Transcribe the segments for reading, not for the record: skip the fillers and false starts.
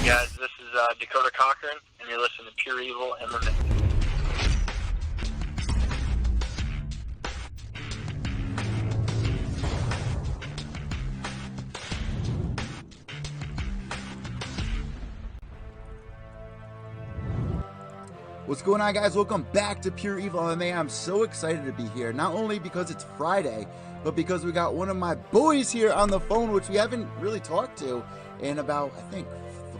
Alright guys, this is Dakota Cochrane, and you're listening to Pure Evil MMA. What's going on, guys? Welcome back to Pure Evil MMA. I'm so excited to be here, not only because it's Friday, but because we got one of my boys here on the phone, which we haven't really talked to in about, I think,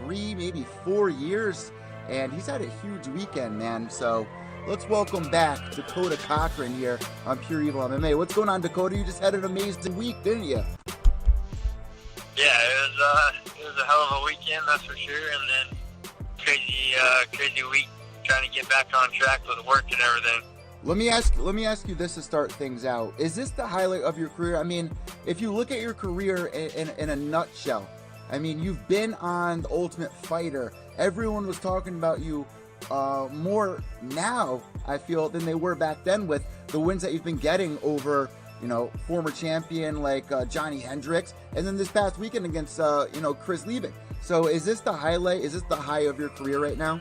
3, maybe 4 years, and he's had a huge weekend, man. So let's welcome back Dakota Cochrane here on Pure Evil MMA. What's going on, Dakota? You just had an amazing week, didn't you? Yeah, it was a hell of a weekend, that's for sure, and then crazy week trying to get back on track with work and everything. Let me ask you this to start things out. Is this the highlight of your career? I mean, if you look at your career in a nutshell, I mean, you've been on The Ultimate Fighter. Everyone was talking about you more now, I feel, than they were back then with the wins that you've been getting over, you know, former champion like Johnny Hendricks, and then this past weekend against, Chris Leben. So is this the highlight? Is this the high of your career right now?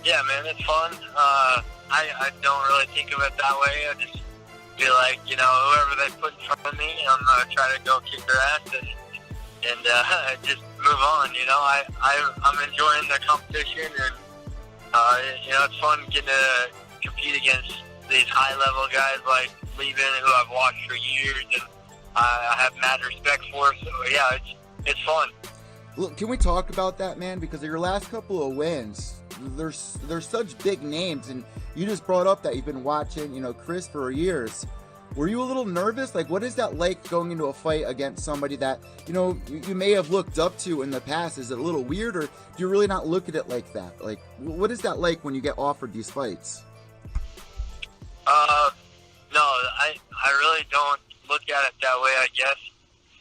Yeah, man, it's fun. I don't really think of it that way. I just feel like, you know, whoever they put in front of me, I'm going to try to go kick their ass and just move on, you know. I'm enjoying the competition, and, it's fun getting to compete against these high-level guys like Leben, who I've watched for years, and I have mad respect for. So, yeah, it's fun. Look, can we talk about that, man? Because of your last couple of wins, there's such big names, and you just brought up that you've been watching, Chris for years. Were you a little nervous? Like, what is that like going into a fight against somebody that, you may have looked up to in the past? Is it a little weird, or do you really not look at it like that? Like, what is that like when you get offered these fights? No, I really don't look at it that way, I guess.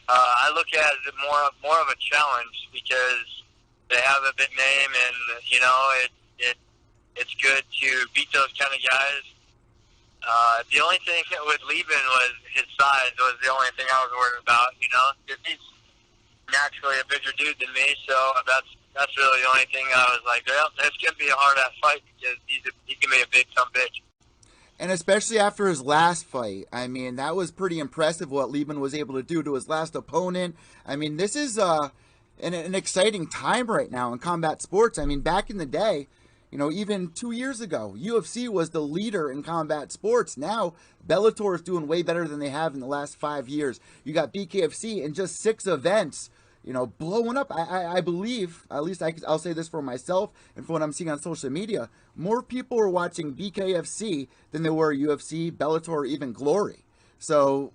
I look at it more of a challenge, because they have a big name, and it's good to beat those kind of guys. The only thing with Leben was his size was the only thing I was worried about. Because he's naturally a bigger dude than me, so that's really the only thing I was like, well, it's gonna be a hard ass fight, because he can be a big some bitch. And especially after his last fight, I mean, that was pretty impressive what Leben was able to do to his last opponent. I mean, this is an exciting time right now in combat sports. I mean, back in the day, even 2 years ago, UFC was the leader in combat sports. Now, Bellator is doing way better than they have in the last 5 years. You got BKFC in just 6 events, blowing up. I believe, at least I'll say this for myself and for what I'm seeing on social media, more people are watching BKFC than they were UFC, Bellator, or even Glory. So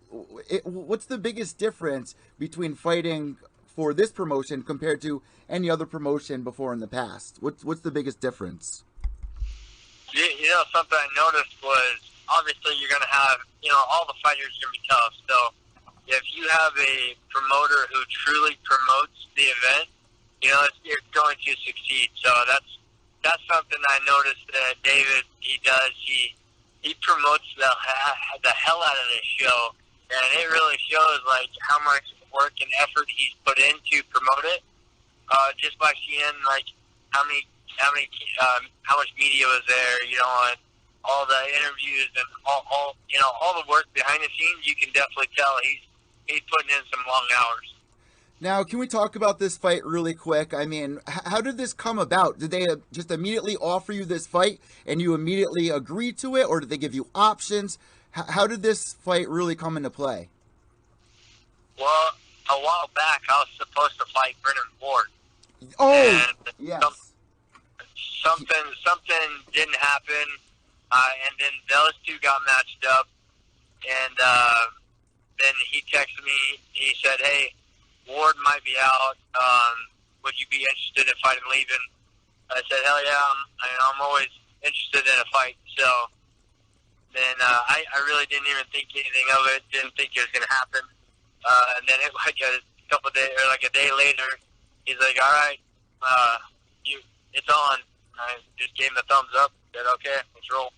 what's the biggest difference between fighting for this promotion compared to any other promotion before in the past? What's the biggest difference? Something I noticed was, obviously you're going to have, all the fighters are going to be tough. So if you have a promoter who truly promotes the event, you're going to succeed. So that's something I noticed that David, he does. He promotes the hell out of this show, and it really shows like how much work and effort he's put in to promote it. Just by seeing like how much media was there, and all the interviews and all the work behind the scenes, you can definitely tell he's putting in some long hours. Now, can we talk about this fight really quick? I mean, how did this come about? Did they just immediately offer you this fight and you immediately agreed to it, or did they give you options? How did this fight really come into play? Well, a while back, I was supposed to fight Brennan Ford. Oh, and yes. Something didn't happen, and then those two got matched up, and then he texted me. He said, "Hey, Ward might be out. Would you be interested in fighting Leben?" I said, "Hell yeah, I'm always interested in a fight." So then I really didn't even think anything of it. Didn't think it was gonna happen. And then a day later, he's like, "All right, it's on." I just gave him the thumbs up. Said, "Okay, let's roll."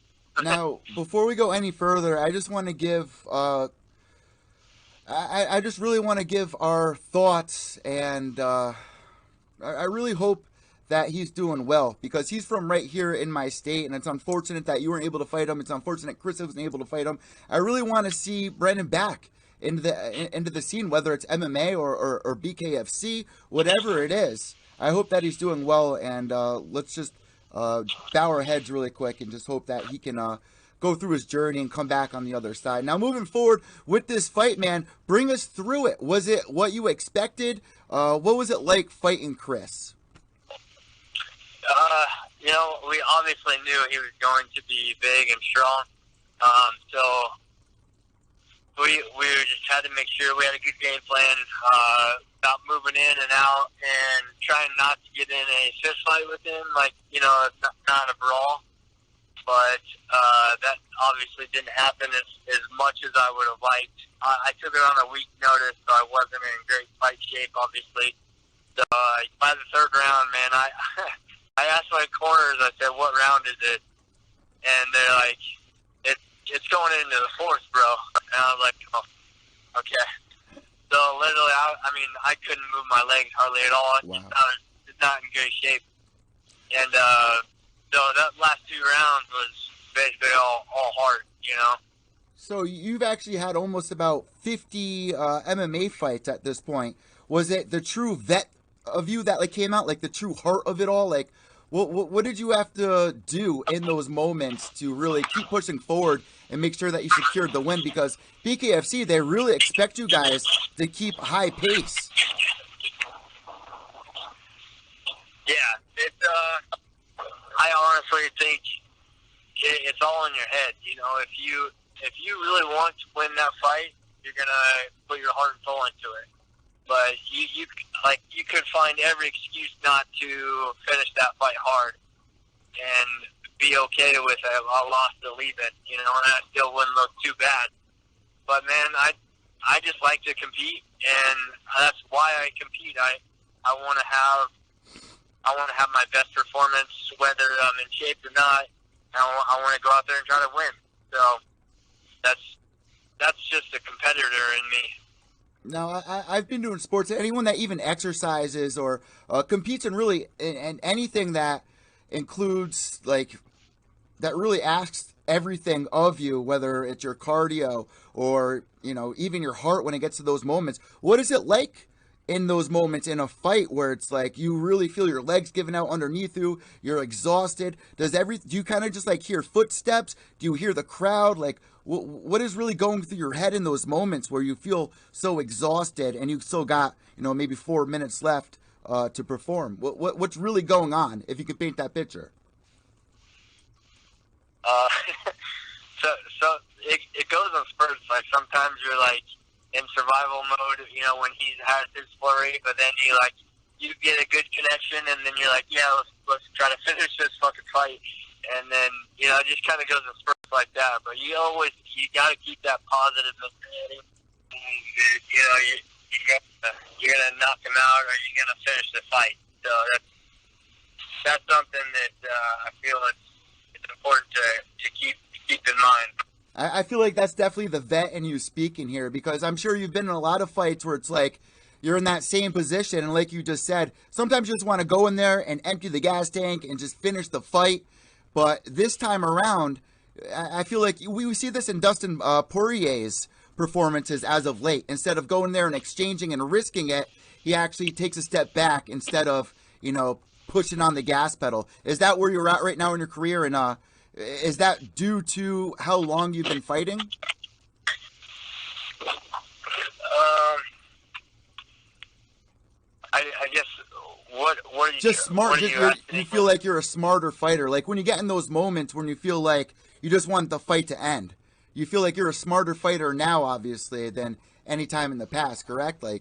Now, before we go any further, I just want to give I just really want to give our thoughts and I really hope that he's doing well, because he's from right here in my state, and it's unfortunate that you weren't able to fight him. It's unfortunate Chris wasn't able to fight him. I really want to see Brendan back into the scene, whether it's MMA or BKFC, whatever it is. I hope that he's doing well, and let's just bow our heads really quick and just hope that he can go through his journey and come back on the other side. Now, moving forward with this fight, man, bring us through it. Was it what you expected? What was it like fighting Chris? We obviously knew he was going to be big and strong. So we just had to make sure we had a good game plan about moving in and out and trying not to get in a fist fight with him. It's not a brawl. But that obviously didn't happen as much as I would have liked. I took it on a week's notice, so I wasn't in great fight shape, obviously. So by the third round, man, I asked my corners, I said, what round is it? And they're like, it's going into the fourth, bro. And I was like, oh, okay. So literally, I couldn't move my legs hardly at all. Wow. It's not in good shape. And so that last two rounds was basically all heart, So you've actually had almost about 50 MMA fights at this point. Was it the true vet of you that came out, the true heart of it all? What did you have to do in those moments to really keep pushing forward and make sure that you secured the win? Because BKFC, they really expect you guys to keep high pace. Yeah, I honestly think it's all in your head. If you really want to win that fight, you're gonna put your heart and soul into it. But you could find every excuse not to finish that fight hard and be okay with a loss to Leben, and that still wouldn't look too bad. But man, I just like to compete, and that's why I compete. I want to have my best performance, whether I'm in shape or not. I want to go out there and try to win. So that's just a competitor in me. Now, I've been doing sports. Anyone that even exercises or competes in anything that includes, that really asks everything of you, whether it's your cardio or, even your heart when it gets to those moments. What is it like in those moments in a fight where it's you really feel your legs giving out underneath you, you're exhausted? Do you kind of just hear footsteps? Do you hear the crowd? What is really going through your head in those moments where you feel so exhausted and you've still got, maybe 4 minutes left to perform? What's really going on, if you could paint that picture? So it goes in spurts. Sometimes you're in survival mode, when he has his flurry, but then you get a good connection, and then you're yeah, let's try to finish this fucking fight. And then, it just kind of goes in spurts like that. But you got to keep that positive mentality. You're going to knock him out, or you're going to finish the fight. So that's something that I feel it's important to keep in mind. I feel like that's definitely the vet in you speaking here, because I'm sure you've been in a lot of fights where it's you're in that same position, and like you just said, sometimes you just want to go in there and empty the gas tank and just finish the fight. But this time around, I feel like we see this in Dustin Poirier's performances as of late. Instead of going there and exchanging and risking it, he actually takes a step back instead of, pushing on the gas pedal. Is that where you're at right now in your career? And is that due to how long you've been fighting? I guess what are you just smart? You feel like you're a smarter fighter. When you get in those moments when you feel like you just want the fight to end, you feel like you're a smarter fighter now, obviously, than any time in the past. Correct? Yeah,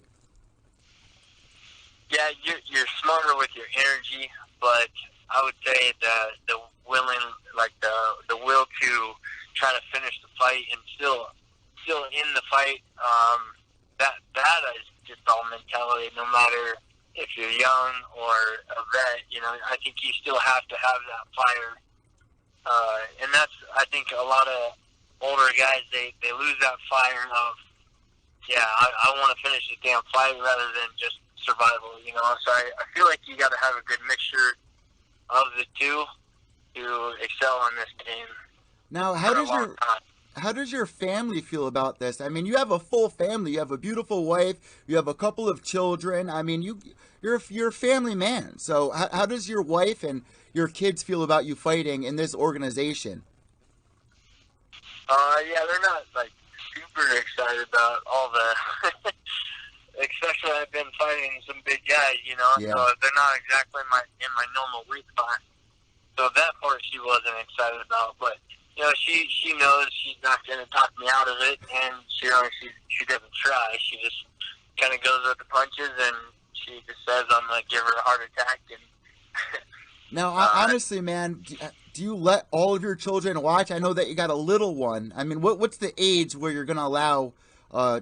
you're smarter with your energy, but I would say the will to try to finish the fight and still in the fight. That is just all mentality. No matter if you're young or a vet, I think you still have to have that fire. And that's, I think, a lot of older guys, they lose that fire of, I want to finish this damn fight rather than just survival, you know. So I feel like you got to have a good mixture of the two to excel in this game. Now, how does your family feel about this? I mean, you have a full family. You have a beautiful wife. You have a couple of children. I mean, you're a family man. So how does your wife and your kids feel about you fighting in this organization? Yeah, they're not like super excited about all the. Especially, I've been fighting some big guys, you know. Yeah. So they're not exactly in my normal weight class. So that part she wasn't excited about, but you know, she knows she's not going to talk me out of it, and she doesn't try. She just kind of goes with the punches, and she just says I'm going to give her a heart attack. And now, honestly, man, do you let all of your children watch? I know that you got a little one. I mean, what's the age where you're going to allow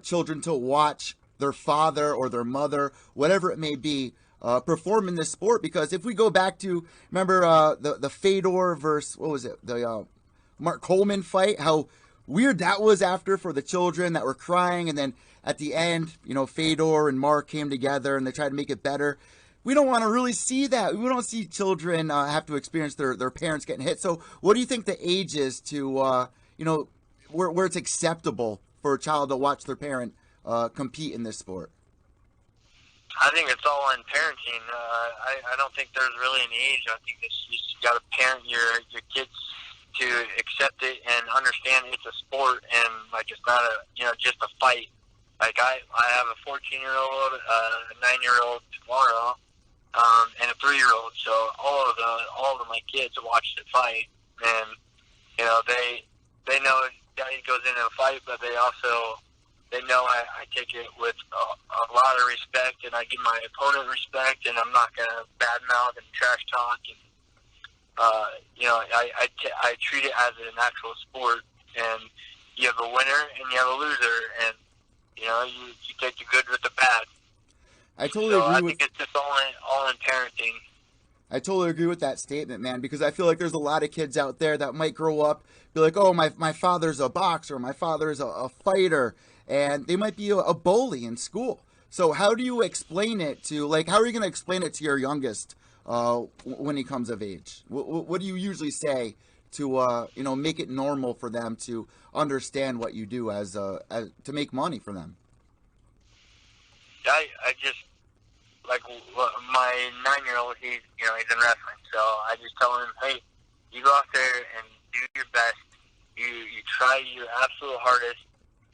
children to watch their father or their mother, whatever it may be, perform in this sport? Because if we go back to, remember the Fedor versus, what was it, the Mark Coleman fight, how weird that was after for the children that were crying, and then at the end, you know, Fedor and Mark came together and they tried to make it better. We don't want to really see that. We don't see children have to experience their parents getting hit. So what do you think the age is to, you know, where it's acceptable for a child to watch their parent compete in this sport? I think it's all in parenting. I don't think there's really an age. I think that you just got to parent your kids to accept it and understand it's a sport, and like it's not just a fight. Like I have a 14-year-old, a 9-year-old tomorrow, and a 3-year-old. So all of my kids watch the fight, and you know they know Daddy goes into a fight, but they know I take it with a lot of respect, and I give my opponent respect, and I'm not gonna badmouth and trash talk. And you know, I treat it as an actual sport, and you have a winner and you have a loser, and you know you take the good with the bad. I totally agree I think it's just all in parenting. I totally agree with that statement, man, because I feel like there's a lot of kids out there that might grow up, be like, oh, my father's a boxer, my father's a fighter, and they might be a bully in school. So how do you explain it to, like, how are you going to explain it to your youngest when he comes of age? What do you usually say to, you know, make it normal for them to understand what you do as to make money for them? I just, like my 9-year-old, he's in wrestling, so I just tell him, hey, you go out there and do your best. You try your absolute hardest,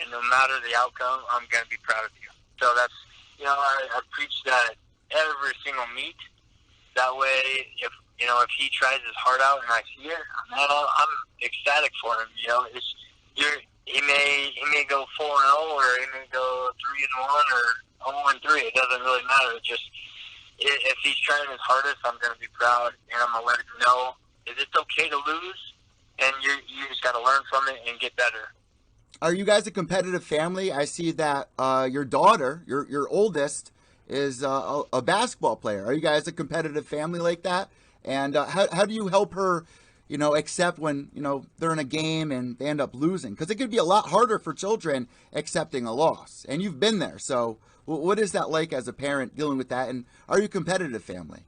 and no matter the outcome, I'm gonna be proud of you. So that's, you know, I preach that every single meet. That way, if he tries his heart out and I see it, I'm ecstatic for him. You know, he may go 4-0, or he may go 3-1, or 0-3. It doesn't really matter. It's just if he's trying his hardest, I'm going to be proud, and I'm going to let him know that it's okay to lose, and you just got to learn from it and get better. Are you guys a competitive family? I see that your daughter, your oldest, is a basketball player. Are you guys a competitive family like that? And how do you help her, you know, accept when, you know, they're in a game and they end up losing? Because it could be a lot harder for children accepting a loss. And you've been there. So what is that like as a parent dealing with that? And are you a competitive family?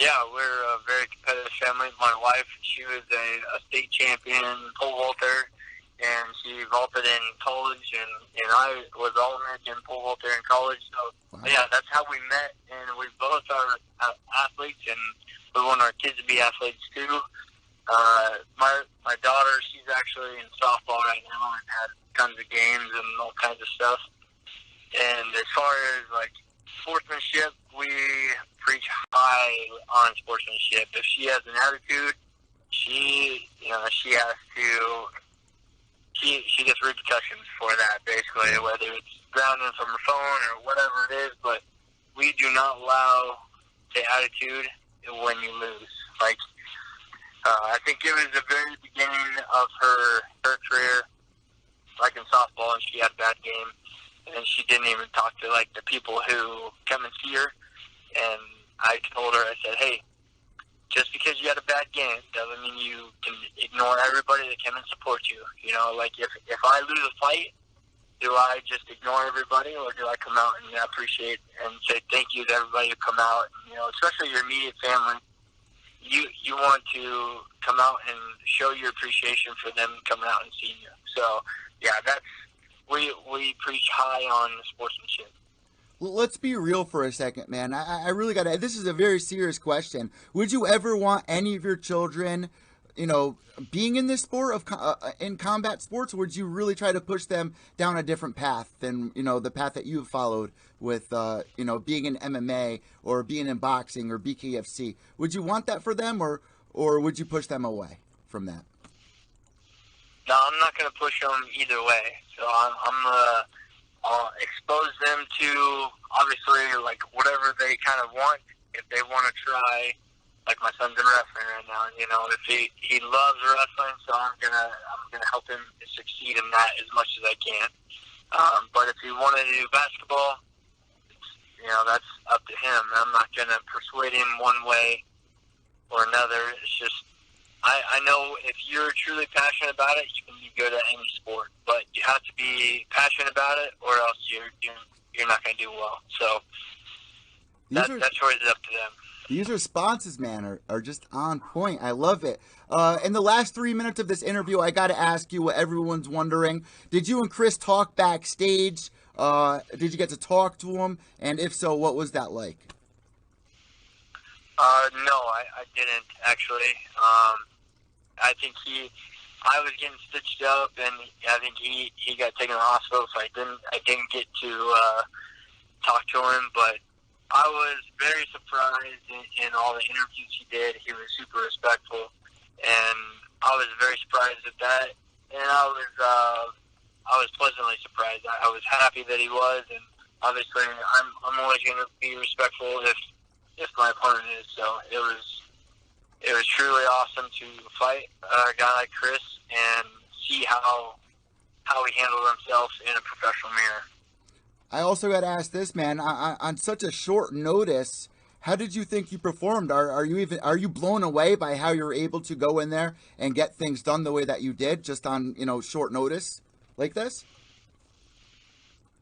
Yeah, we're a very competitive family. My wife, she was a state champion pole vaulter, and she vaulted in college, and I was All-American pole vaulter in college. So, wow. Yeah, that's how we met, and we both are athletes, and we want our kids to be athletes too. My daughter, she's actually in softball right now and had tons of games and all kinds of stuff. And as far as, like, sportsmanship, we preach high on sportsmanship. If she has an attitude, she has to... She gets repercussions for that, basically, whether it's grounding from her phone or whatever it is. But we do not allow the attitude when you lose. Like, I think it was the very beginning of her career, like in softball, and she had a bad game, and she didn't even talk to, like, the people who come and see her. And I told her, I said, hey, just because you had a bad game doesn't mean you can ignore everybody that came and support you. You know, like if I lose a fight, do I just ignore everybody, or do I come out and appreciate and say thank you to everybody who come out? You know, especially your immediate family. You want to come out and show your appreciation for them coming out and seeing you. So, yeah, that's we preach high on sportsmanship. Well, let's be real for a second, man. I really got to. This is a very serious question. Would you ever want any of your children, you know, being in this sport of in combat sports? Or would you really try to push them down a different path than, you know, the path that you've followed with, you know, being in MMA or being in boxing or BKFC? Would you want that for them, or would you push them away from that? No, I'm not going to push them either way. So I'm I'll expose them to, obviously, like, whatever they kind of want. If they want to try, like, my son's in wrestling right now, you know, if he loves wrestling, so I'm gonna help him succeed in that as much as I can. But if he wanted to do basketball, you know, that's up to him. I'm not gonna persuade him one way or another. It's just, I know if you're truly passionate about it, you can be good at any sport, but you have to be passionate about it, or else you're not going to do well. So that's where it's up to them. These responses, man, are just on point. I love it. In the last 3 minutes of this interview, I got to ask you what everyone's wondering. Did you and Chris talk backstage? Did you get to talk to him? And if so, what was that like? No, I didn't, actually. I think I was getting stitched up, and I think he got taken to the hospital, so I didn't get to talk to him. But I was very surprised in all the interviews he did. He was super respectful, and I was very surprised at that. And I was pleasantly surprised. I was happy that he was, and obviously I'm always going to be respectful if my opponent is. So it was truly awesome to fight a guy like Chris and see how he handled himself in a professional manner. I also got to ask this, man. On such a short notice, how did you think you performed? Are you blown away by how you're able to go in there and get things done the way that you did, just on, you know, short notice like this?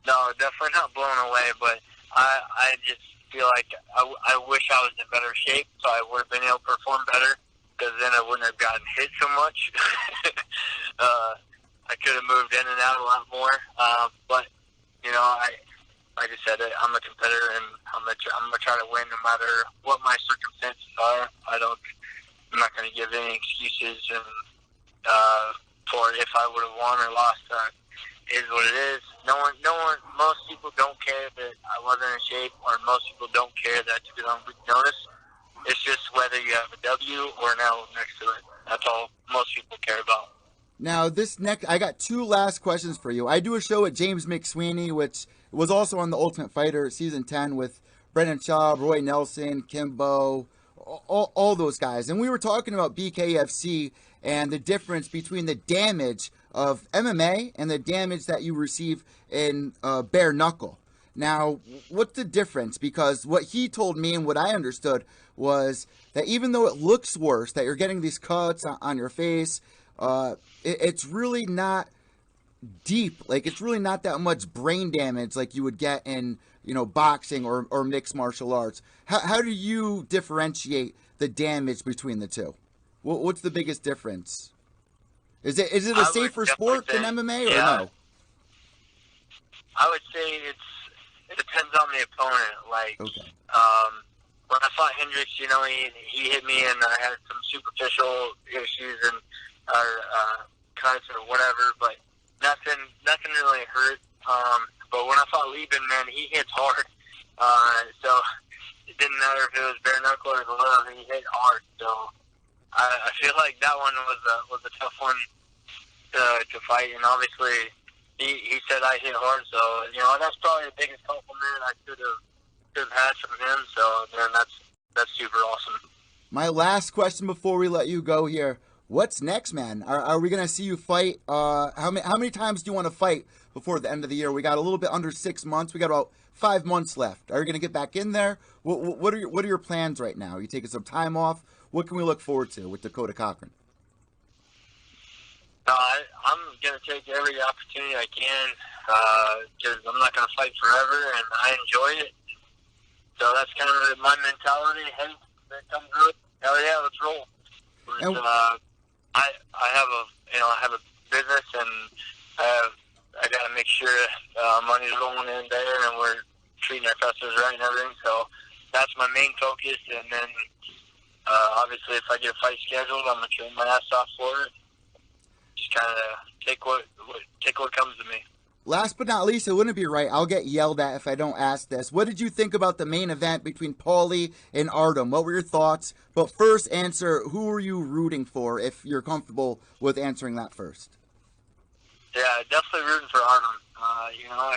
No, definitely not blown away, but I just feel like I wish I was in better shape, so I would have been able to perform better, because then I wouldn't have gotten hit so much. I could have moved in and out a lot more, but you know, like I said, I'm a competitor, and I'm gonna try to win no matter what my circumstances are. I'm not gonna give any excuses and for if I would have won or lost. Is what it is. No one. Most people don't care that I wasn't in shape, or most people don't care that I took it on weak notice. It's just whether you have a W or an L next to it. That's all most people care about. Now, I got two last questions for you. I do a show at James McSweeney, which was also on The Ultimate Fighter season 10 with Brendan Schaub, Roy Nelson, Kimbo, all those guys. And we were talking about BKFC and the difference between the damage of MMA and the damage that you receive in bare knuckle. Now, what's the difference? Because what he told me and what I understood was that even though it looks worse, that you're getting these cuts on your face, it's really not deep. Like, it's really not that much brain damage like you would get in, you know, boxing or mixed martial arts. How do you differentiate the damage between the two? What's the biggest difference? Is it a safer sport than MMA, or no? I would say it depends on the opponent. Like, okay. When I fought Hendricks, you know, he hit me, and I had some superficial issues and cuts or whatever, but nothing really hurt. But when I fought Leben, man, he hits hard. So it didn't matter if it was bare knuckle or glove, he hit hard. So I feel like that one was a tough one to fight, and obviously he said I hit hard, so you know that's probably the biggest compliment I could have had from him. So man, that's super awesome. My last question before we let you go here: what's next, man? Are we gonna see you fight? How many times do you want to fight before the end of the year? We got a little bit under 6 months. We got about 5 months left. Are you gonna get back in there? What are your plans right now? Are you taking some time off? What can we look forward to with Dakota Cochrane? No, I'm going to take every opportunity I can because I'm not going to fight forever, and I enjoy it. So that's kind of my mentality. Hey, that comes good. Hell yeah, let's roll. But, I have a business, and I got to make sure money's rolling in there, and we're treating our customers right and everything. So that's my main focus. And then obviously, if I get a fight scheduled, I'm going to train my ass off for it. Just kind of take what comes to me. Last but not least, it wouldn't be right. I'll get yelled at if I don't ask this. What did you think about the main event between Paulie and Artem? What were your thoughts? But first, answer, who were you rooting for, if you're comfortable with answering that first? Yeah, definitely rooting for Artem.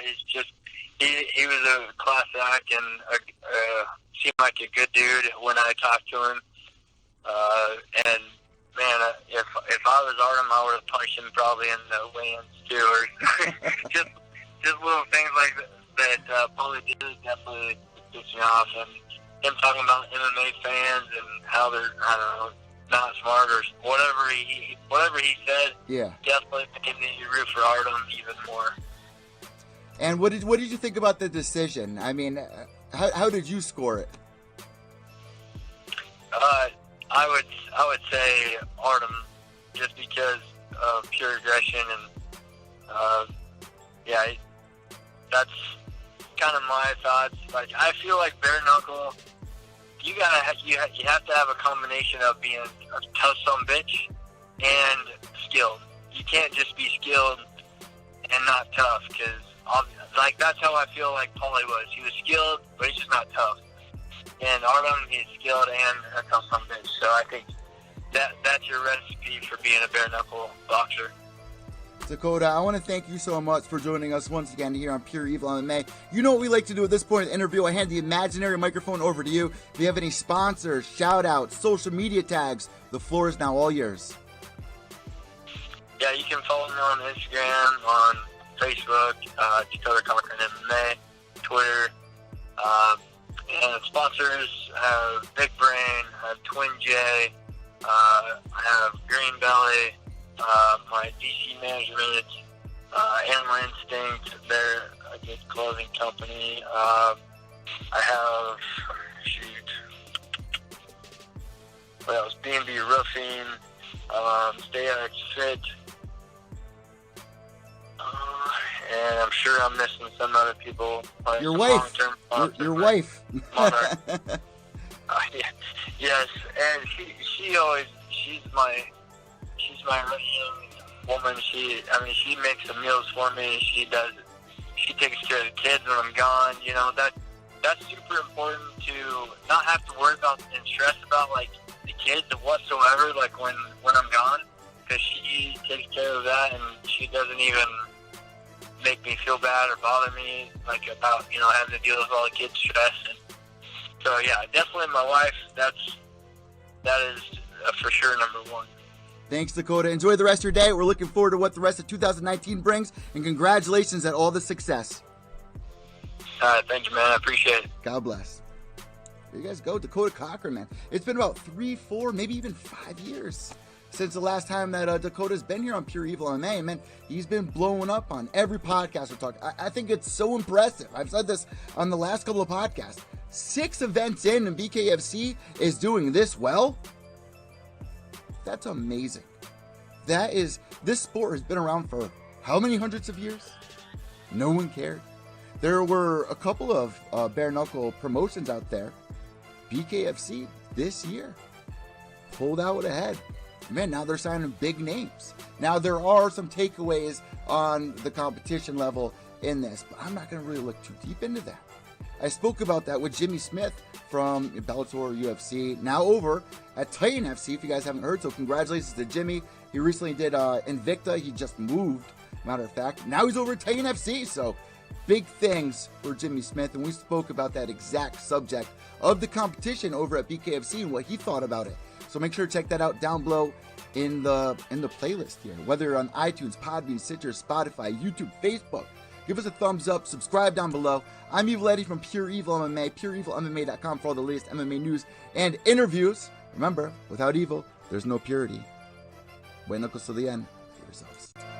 He's just, he was a class act and seemed like a good dude when I talked to him. And man, if I was Artem, I would have punched him probably in the weigh-ins too, or just little things like that. Paulie did definitely pissed me off, and him talking about MMA fans and how they're not smart or whatever he said. Yeah, definitely made me root for Artem even more. And what did you think about the decision? I mean, how did you score it? I would say Artem, just because of pure aggression and that's kind of my thoughts. Like, I feel like bare knuckle, you have to have a combination of being a tough sumbitch and skilled. You can't just be skilled and not tough, because that's how I feel like Paulie was. He was skilled, but he's just not tough. And Artem, he's skilled and a tough sumbitch. So I think that's your recipe for being a bare knuckle boxer. Dakota, I want to thank you so much for joining us once again here on Pure Evil MMA. You know what we like to do at this point in the interview. I hand the imaginary microphone over to you. If you have any sponsors, shout-outs, social media tags, the floor is now all yours. Yeah, you can follow me on Instagram, on Facebook, Dakota Cochrane MMA, Twitter. And sponsors have Big Brain, have Twin J, I have Green Belly, my DC Management, Animal Instinct, they're a good clothing company. I have, what else? B&B Roofing, Stay Alex Fit, and I'm sure I'm missing some other people. Your wife. Your wife. Mother. Yes, and she's my woman. She makes the meals for me. She takes care of the kids when I'm gone. You know, that's super important to not have to worry about and stress about like the kids whatsoever. Like when I'm gone, because she takes care of that, and she doesn't even make me feel bad or bother me like about having to deal with all the kids' stress. And so yeah, definitely my wife. That is for sure number one. Thanks, Dakota. Enjoy the rest of your day. We're looking forward to what the rest of 2019 brings, and congratulations at all the success. Thank you, man. I appreciate it. God bless. There you guys go, Dakota Cochrane, man. It's been about 3, 4, maybe even 5 years since the last time that Dakota's been here on Pure Evil MMA. Man, he's been blowing up on every podcast we're talking. I think it's so impressive. I've said this on the last couple of podcasts. 6 events in, and BKFC is doing this well. That's amazing. This sport has been around for how many hundreds of years? No one cared. There were a couple of bare knuckle promotions out there. BKFC this year pulled out ahead. Man, now they're signing big names. Now there are some takeaways on the competition level in this, but I'm not going to really look too deep into that. I spoke about that with Jimmy Smith from Bellator UFC, now over at Titan FC, if you guys haven't heard. So congratulations to Jimmy. He recently did Invicta. He just moved, matter of fact. Now he's over at Titan FC. So big things for Jimmy Smith. And we spoke about that exact subject of the competition over at BKFC and what he thought about it. So make sure to check that out down below in the playlist here, whether you're on iTunes, Podbean, Stitcher, Spotify, YouTube, Facebook. Give us a thumbs up, subscribe down below. I'm Evil Eddie from Pure Evil MMA, pureevilmma.com for all the latest MMA news and interviews. Remember, without evil, there's no purity. Buenos to the end. yourselves.